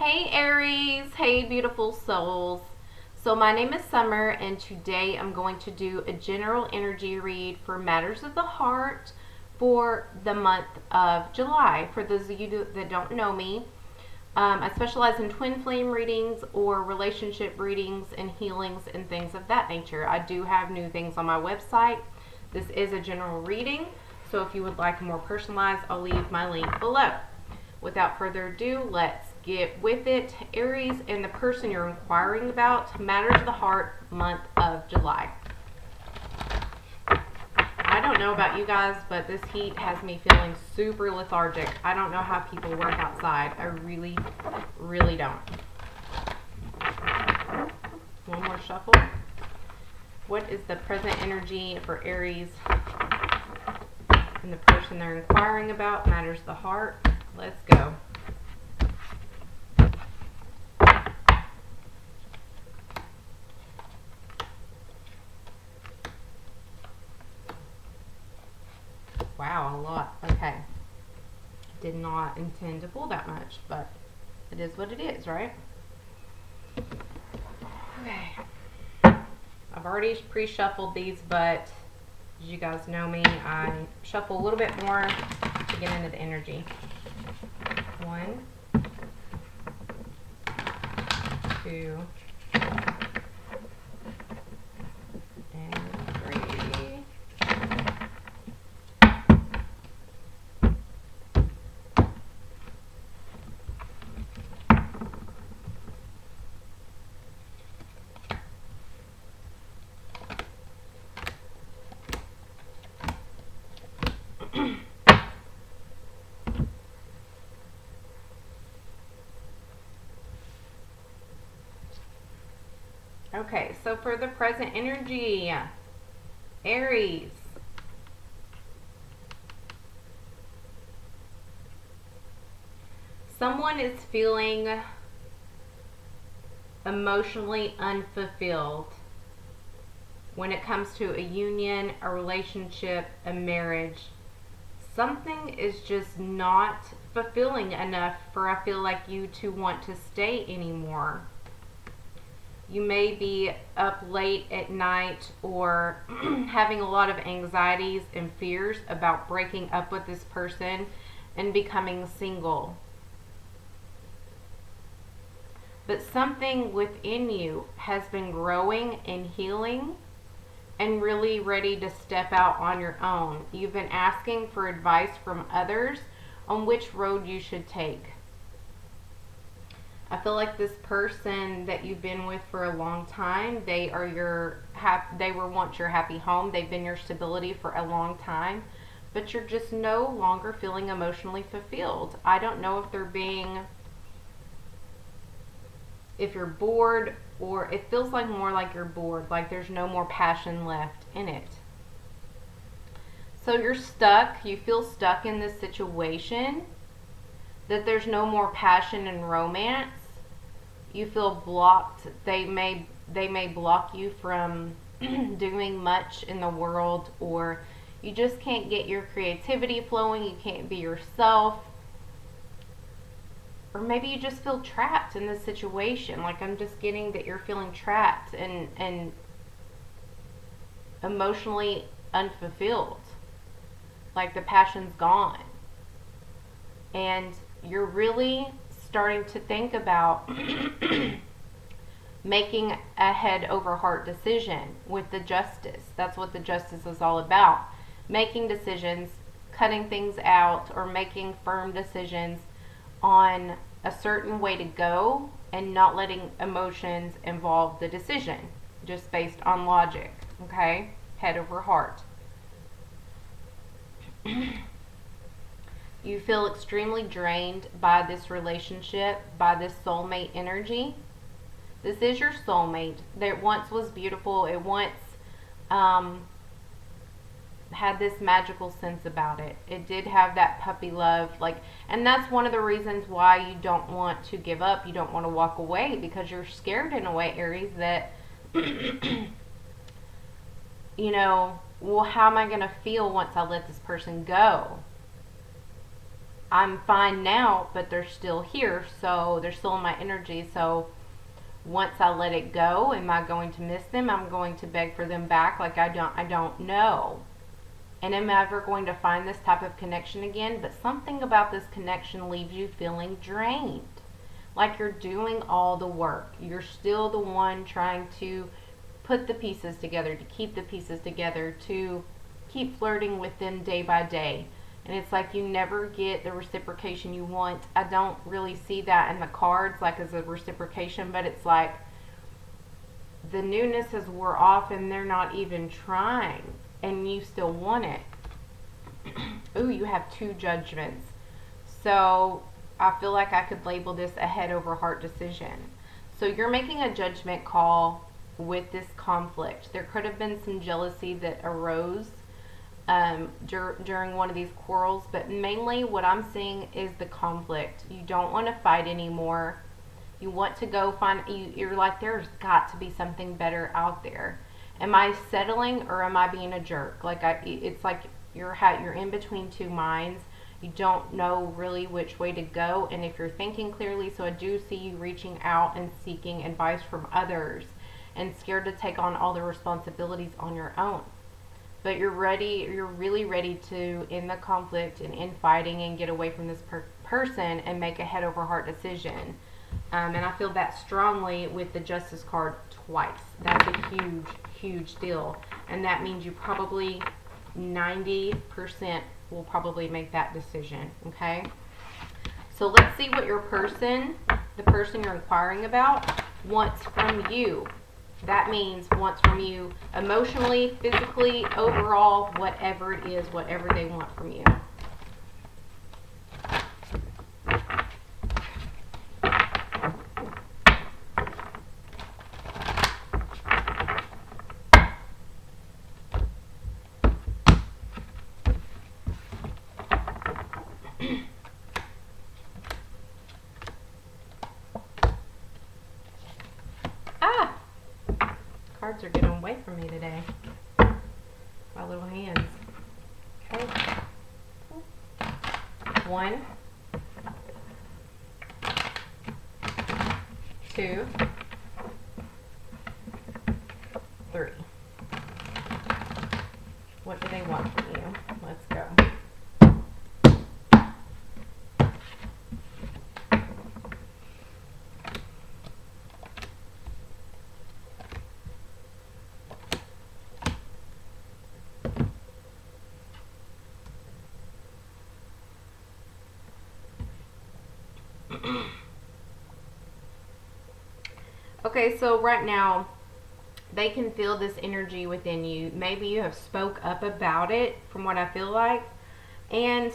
Hey Aries, hey beautiful souls. So my name is Summer and today I'm going to do a general energy read for matters of the heart for the month of July. For those of you that don't know me, I specialize in twin flame readings or relationship readings and healings and things of that nature. I do have new things on my website. This is a general reading, so if you would like more personalized, I'll leave my link below. Without further ado, let's get with it. Aries and the person you're inquiring about, matters of the heart, month of July. I don't know about you guys, but this heat has me feeling super lethargic. I don't know how people work outside. I really, really don't. One more shuffle. What is the present energy for Aries and the person they're inquiring about, matters of the heart? Let's go. Wow, a lot. Okay. Did not intend to pull that much, but it is what it is, right? Okay. I've already pre-shuffled these, but as you guys know me, I shuffle a little bit more to get into the energy. 1, 2, and 3. Okay, so for the present energy, Aries. Someone is feeling emotionally unfulfilled when it comes to a union, a relationship, a marriage. Something is just not fulfilling enough for I feel like you to want to stay anymore. You may be up late at night or having a lot of anxieties and fears about breaking up with this person and becoming single. But something within you has been growing and healing and really ready to step out on your own. You've been asking for advice from others on which road you should take. I feel like this person that you've been with for a long time, they were once your happy home. They've been your stability for a long time, but you're just no longer feeling emotionally fulfilled. I don't know if you're bored, or it feels like more like you're bored, like there's no more passion left in it. So you're stuck, you feel stuck in this situation, that there's no more passion and romance. You feel blocked. They may block you from doing much in the world, or you just can't get your creativity flowing, you can't be yourself. Or maybe you just feel trapped in this situation. Like, I'm just getting that you're feeling trapped and emotionally unfulfilled. Like the passion's gone. And you're really starting to think about making a head over heart decision with the justice. That's what the justice is all about. Making decisions, cutting things out, or making firm decisions on a certain way to go and not letting emotions involve the decision, just based on logic. Okay? Head over heart. You feel extremely drained by this relationship, by this soulmate energy. This is your soulmate. That once was beautiful. It once had this magical sense about it. It did have that puppy love, and that's one of the reasons why you don't want to give up. You don't want to walk away, because you're scared in a way, Aries, that well, how am I going to feel once I let this person go? I'm fine now, but they're still here, so they're still in my energy. So once I let it go, am I going to miss them? I'm going to beg for them back. Like I don't know. And am I ever going to find this type of connection again? But something about this connection leaves you feeling drained. Like you're doing all the work. You're still the one trying to put the pieces together, to keep the pieces together, to keep flirting with them day by day. And it's like you never get the reciprocation you want. I don't really see that in the cards like as a reciprocation, but it's like the newness has wore off and they're not even trying, and you still want it. Ooh, you have 2 judgments. So I feel like I could label this a head over heart decision. So you're making a judgment call with this conflict. There could have been some jealousy that arose during one of these quarrels, but mainly what I'm seeing is the conflict. You don't want to fight anymore. You want to go find, you're like, there's got to be something better out there. Am I settling or am I being a jerk? Like it's like you're in between 2 minds. You don't know really which way to go, and if you're thinking clearly, so I do see you reaching out and seeking advice from others and scared to take on all the responsibilities on your own. But you're really ready to end the conflict and end fighting and get away from this person and make a head over heart decision. And I feel that strongly with the Justice card twice. That's a huge, huge deal. And that means you probably 90% will probably make that decision, okay? So let's see what your person, the person you're inquiring about, wants from you. That means wants from you emotionally, physically, overall, whatever it is, whatever they want from you. Ah! Cards are getting away from me today. My little hands. Okay. 1, 2, 3. What do they want from you? Let's go. Okay, so right now they can feel this energy within you. Maybe you have spoke up about it from what I feel like, and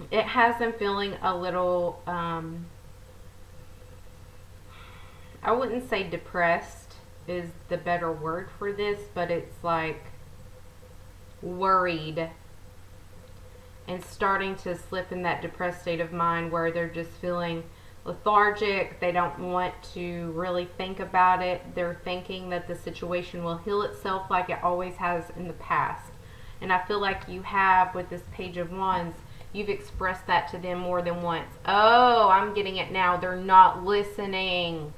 it has them feeling a little I wouldn't say depressed is the better word for this, but it's like worried and starting to slip in that depressed state of mind where they're just feeling lethargic. They don't want to really think about it. They're thinking that the situation will heal itself like it always has in the past. And I feel like you have, with this Page of Wands, you've expressed that to them more than once. Oh, I'm getting it now. They're not listening.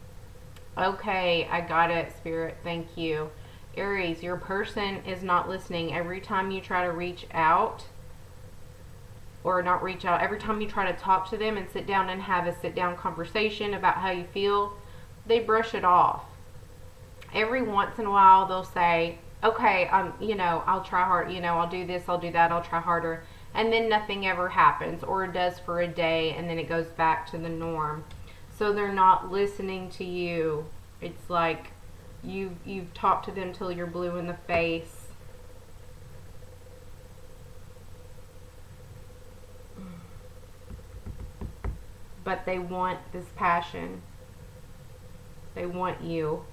Okay, I got it, Spirit. Thank you. Aries, your person is not listening. Every time you try to reach out, or not reach out, every time you try to talk to them and sit down and have a sit-down conversation about how you feel, they brush it off. Every once in a while, they'll say, okay, I'll try hard, I'll do this, I'll do that, I'll try harder. And then nothing ever happens, or it does for a day, and then it goes back to the norm. So they're not listening to you. It's like you've talked to them till you're blue in the face. But they want this passion. They want you.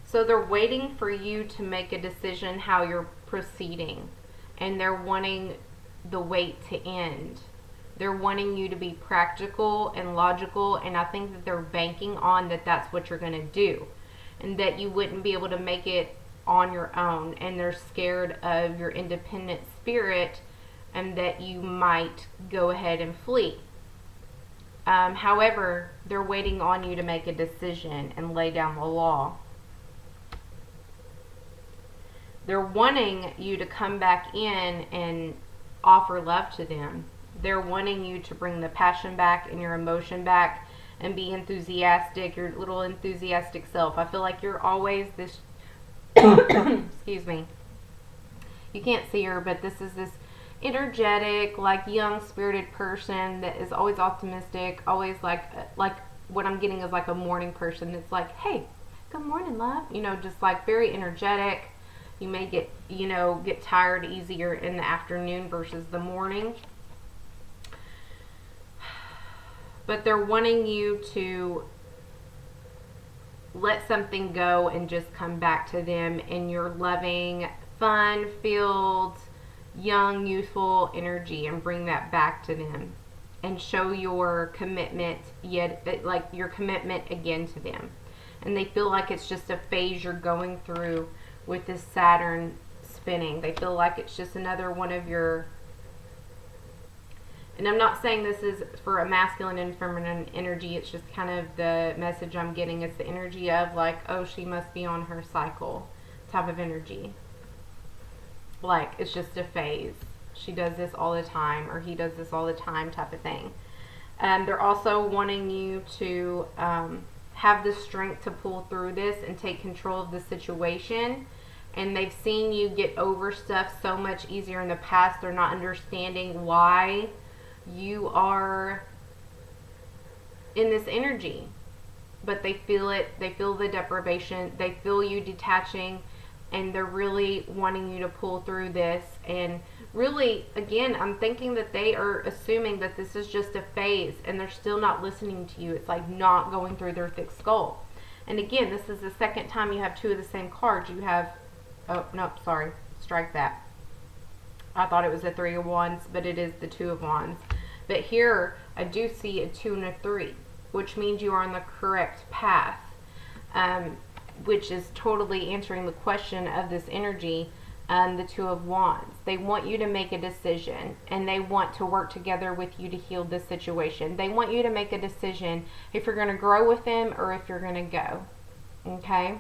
So they're waiting for you to make a decision how you're proceeding. And they're wanting the wait to end. They're wanting you to be practical and logical, and I think that they're banking on that that's what you're going to do. and that you wouldn't be able to make it on your own, and they're scared of your independent spirit and that you might go ahead and flee. However, they're waiting on you to make a decision and lay down the law. They're wanting you to come back in and offer love to them. They're wanting you to bring the passion back and your emotion back and be enthusiastic, your little enthusiastic self. I feel like you're always this, excuse me, you can't see her, but this is this energetic, like young spirited person that is always optimistic, always like what I'm getting is like a morning person that's like, hey, good morning, love. You know, just like very energetic. You may get, get tired easier in the afternoon versus the morning. But they're wanting you to let something go and just come back to them in your loving, fun-filled, young, youthful energy and bring that back to them and show your commitment, like your commitment again to them. And they feel like it's just a phase you're going through with this Saturn spinning. They feel like it's just another one of your, and I'm not saying this is for a masculine and feminine energy, it's just kind of the message I'm getting. It's the energy of like, oh, she must be on her cycle type of energy. Like, it's just a phase. She does this all the time, or he does this all the time type of thing. They're also wanting you to have the strength to pull through this and take control of the situation. And they've seen you get over stuff so much easier in the past. They're not understanding why you are in this energy. But they feel it. They feel the deprivation. They feel you detaching. And they're really wanting you to pull through this. And really, again, I'm thinking that they are assuming that this is just a phase. And they're still not listening to you. It's like not going through their thick skull. And again, this is the second time you have two of the same cards. You have, oh, nope, sorry. Strike that. I thought it was a 3 of Wands, but it is the 2 of Wands. But here, I do see a 2 and a 3, which means you are on the correct path. Which is totally answering the question of this energy, the 2 of Wands. They want you to make a decision, and they want to work together with you to heal this situation. They want you to make a decision if you're going to grow with them or if you're going to go. Okay?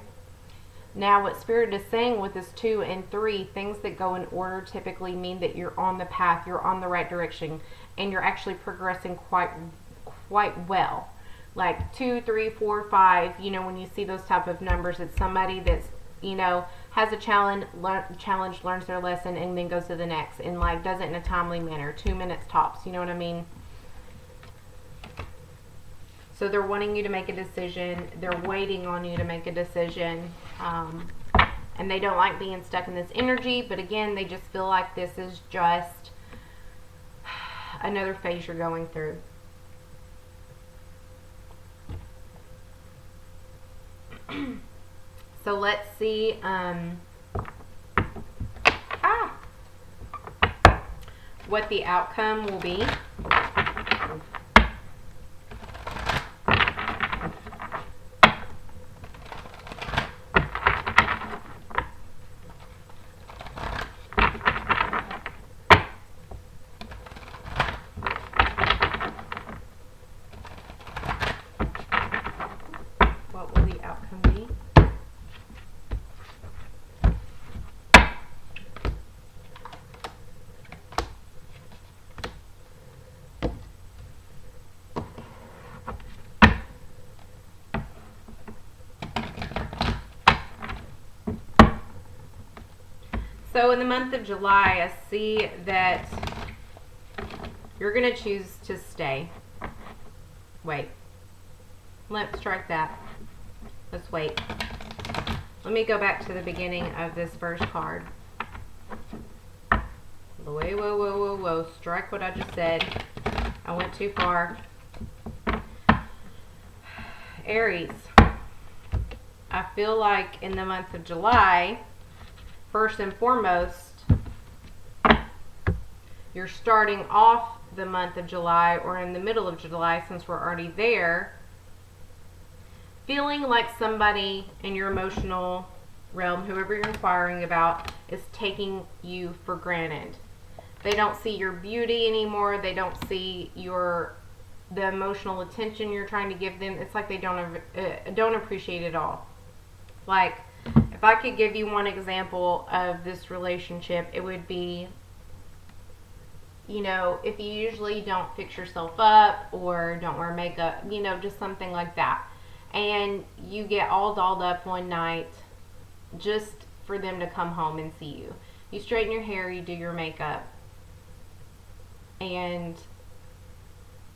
Now, what Spirit is saying with this 2 and 3, things that go in order typically mean that you're on the path, you're on the right direction, and you're actually progressing quite well. Like 2, 3, 4, 5, when you see those type of numbers, it's somebody that's, has a challenge, learns their lesson, and then goes to the next, and like does it in a timely manner, 2 minutes tops, you know what I mean? So they're wanting you to make a decision. They're waiting on you to make a decision. And they don't like being stuck in this energy, but again, they just feel like this is just another phase you're going through. So let's see what the outcome will be. What will the outcome be? So in the month of July, I see that you're going to choose to stay. Wait. Let's strike that. Let's wait. Let me go back to the beginning of this first card. Whoa. Strike what I just said. I went too far. Aries. I feel like in the month of July, first and foremost, you're starting off the month of July, or in the middle of July, since we're already there, feeling like somebody in your emotional realm, whoever you're inquiring about, is taking you for granted. They don't see your beauty anymore. They don't see the emotional attention you're trying to give them. It's like they don't appreciate it all. Like, if I could give you one example of this relationship, it would be, you know, if you usually don't fix yourself up or don't wear makeup, you know, just something like that. And you get all dolled up one night just for them to come home and see you. You straighten your hair, you do your makeup, and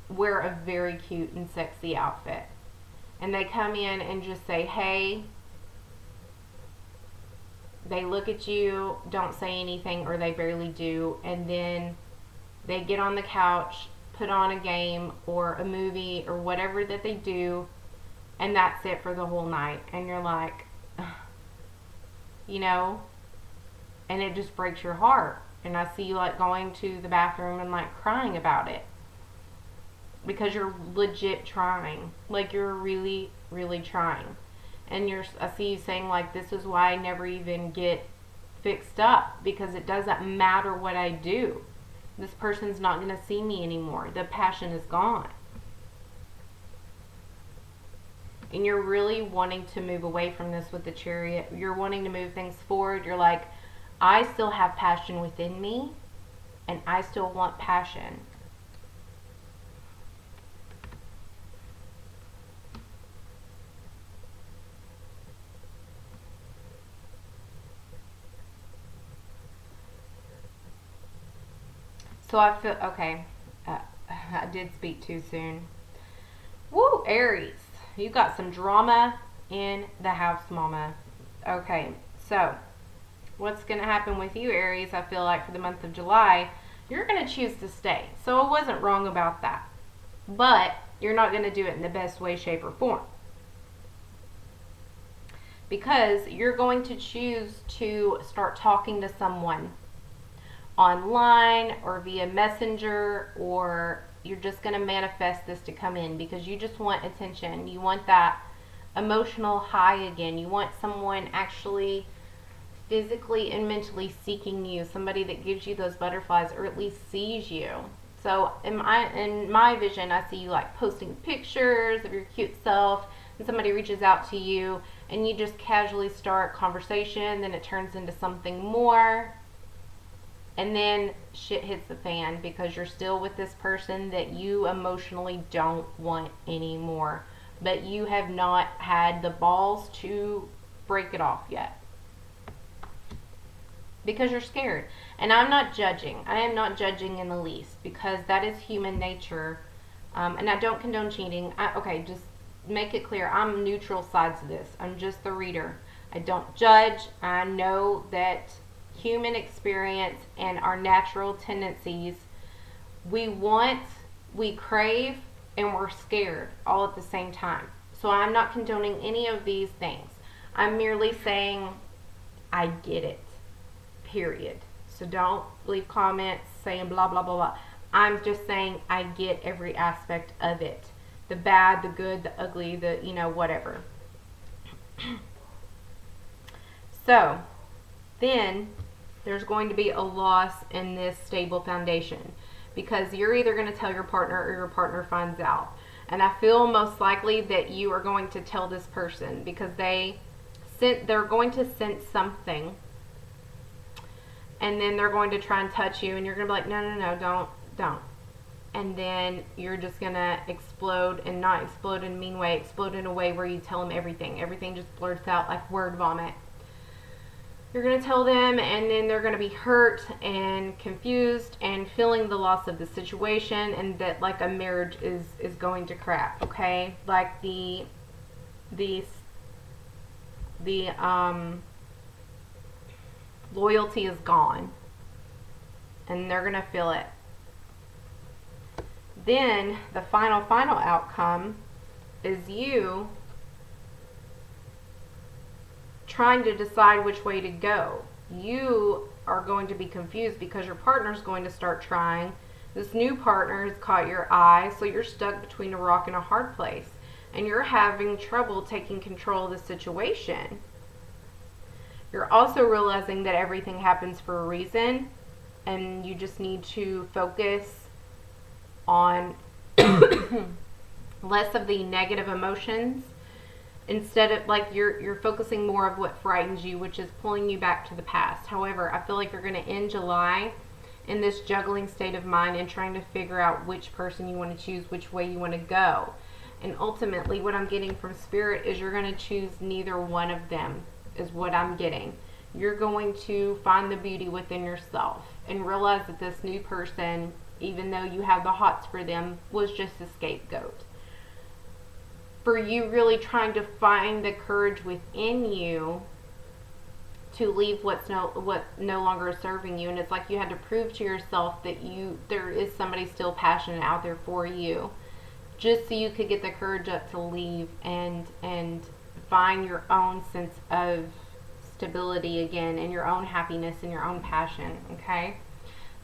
wear a very cute and sexy outfit. And they come in and just say, hey. They look at you, don't say anything, or they barely do, and then they get on the couch, put on a game or a movie or whatever that they do, and that's it for the whole night. And you're like, you know, and it just breaks your heart. And I see you like going to the bathroom and like crying about it because you're legit trying. Like, you're really, really trying. And I see you saying like, this is why I never even get fixed up, because it doesn't matter what I do. This person's not going to see me anymore. The passion is gone. And you're really wanting to move away from this with the Chariot. You're wanting to move things forward. You're like, I still have passion within me, and I still want passion. So I feel, okay, I did speak too soon. Woo, Aries, you got some drama in the house, mama. Okay, so what's going to happen with you, Aries, I feel like for the month of July, you're going to choose to stay. So I wasn't wrong about that. But you're not going to do it in the best way, shape, or form. Because you're going to choose to start talking to someone online or via messenger, or you're just going to manifest this to come in because you just want attention. You want that emotional high again. You want someone actually physically and mentally seeking you, somebody that gives you those butterflies or at least sees you. So in my vision, I see you like posting pictures of your cute self, and somebody reaches out to you and you just casually start conversation, then it turns into something more. And then shit hits the fan because you're still with this person that you emotionally don't want anymore. But you have not had the balls to break it off yet. Because you're scared. And I'm not judging. I am not judging in the least, because that is human nature. And I don't condone cheating. Okay, just make it clear. I'm neutral sides of this. I'm just the reader. I don't judge. I know that human experience and our natural tendencies, we want, we crave, and we're scared all at the same time. So I'm not condoning any of these things. I'm merely saying I get it, period. So don't leave comments saying blah blah blah blah. I'm just saying I get every aspect of it, the bad, the good, the ugly, the, you know, whatever. So then there's going to be a loss in this stable foundation, because you're either going to tell your partner or your partner finds out. And I feel most likely that you are going to tell this person, because they're going to sense something, and then they're going to try and touch you, and you're going to be like, no, don't. And then you're just going to explode, and not explode in a mean way, explode in a way where you tell them everything. Everything just blurts out like word vomit. You're going to tell them, and then they're going to be hurt and confused and feeling the loss of the situation, and that like a marriage is going to crap, okay? Like the loyalty is gone, and they're going to feel it. Then the final outcome is you trying to decide which way to go. You are going to be confused because your partner's going to start trying. This new partner has caught your eye, so you're stuck between a rock and a hard place. and you're having trouble taking control of the situation. You're also realizing that everything happens for a reason, and you just need to focus on less of the negative emotions. Instead of, like, you're focusing more of what frightens you, which is pulling you back to the past. However, I feel like you're going to end July in this juggling state of mind and trying to figure out which person you want to choose, which way you want to go. And ultimately, what I'm getting from Spirit is you're going to choose neither one of them, is what I'm getting. You're going to find the beauty within yourself and realize that this new person, even though you have the hots for them, was just a scapegoat. For you really trying to find the courage within you to leave what no longer is serving you. And it's like you had to prove to yourself that there is somebody still passionate out there for you, just so you could get the courage up to leave and find your own sense of stability again, and your own happiness and your own passion. Okay,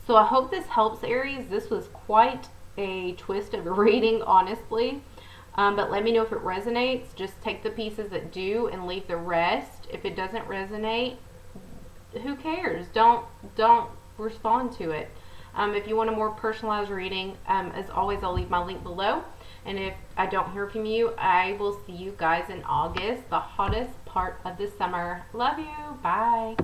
so I hope this helps, Aries. This was quite a twist of a reading, honestly. But let me know if it resonates. Just take the pieces that do and leave the rest. If it doesn't resonate, who cares? Don't respond to it. If you want a more personalized reading, as always, I'll leave my link below. And if I don't hear from you, I will see you guys in August, the hottest part of the summer. Love you. Bye.